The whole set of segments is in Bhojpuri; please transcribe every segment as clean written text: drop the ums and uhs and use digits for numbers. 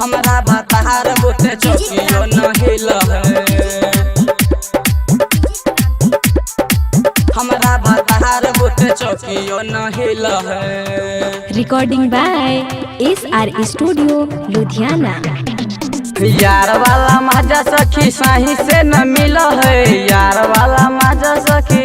हमरा भतार बुते चौकियो न हिल है। हमरा भतार बुते चौकियो न हिल है। Recording by SR studio Ludhiana. यार वाला मजा सखी सही से न मिल है। यार वाला मजा सखी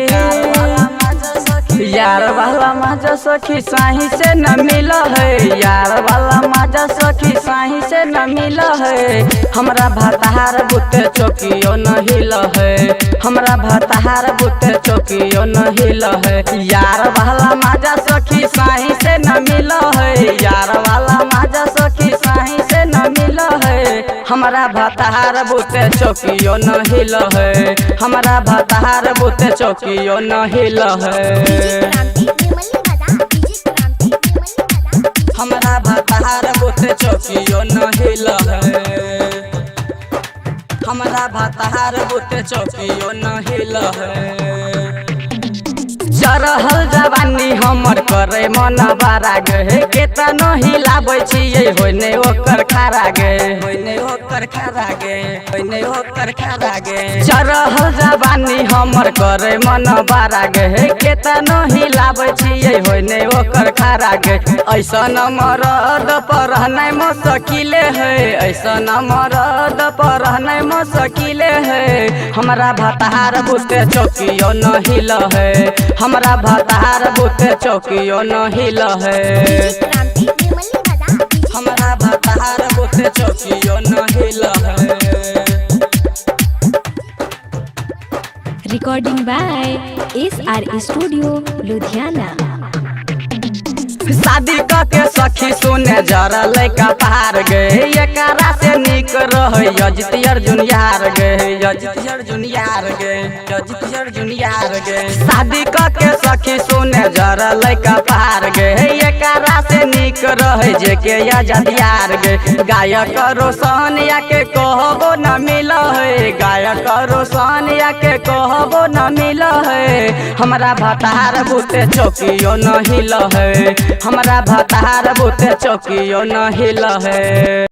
यार वाला मजा सखी सही से न मिल है। यार वाला मजा सखी सही से न मिल है। हमरा भतार बुते चौकियो न हिल है। हमरा भतार बुते चौकियो न हिल है। यार वाला मजा सखी सही से न मिल है। यार वाला मजा सखी सही से न मिल है। हमरा भतार बुते चौकियो न हिल है। हमरा भतार बुते चौकियो न हिल है। हमरा भतार बुते चौकियो न हिल है। हमरा भतार बुते चौकियो न हिल है। चरहल जवानी हमर करे मन बारा गे। केतनो हिलाबै छियै होइने ओकर खारा गे। होइने ओकर खारा गे। होइने ओकर खारा गे। चरहल जवानी हमर करे मन बारा गे। केतनो हिलाबै छियै होइने ओकर खारा गे। ऐसन मरद पर रहनाइ मुश्किले है। ऐसन मरद पर रहनाइ मुश्किले है। हमरा भतार बुते चौकियो न हिल है। हमरा भतार बुते चौकियो न हिल है। हमरा भतार बुते चौकियो न हिल है। Recording by SR studio Ludhiana. शादी के सखी सुने जरा लैका पार गए। एकरा से निक रहे अजित अर्जुन यार गए। अजित अर्जुन यार गए। अजित अर्जुन यार गए। शादी के सखी सुने जरा लैका पार गए। एकरा से निक रहे जेके आजाद यार गए। गायक रोशनिया के कहबो न मिल है। गायक रोशनिया के कहबो न मिल है। हमरा भतार बुते चौकियो न हिल है। हमरा भतार बुते चौकियो न हिल है।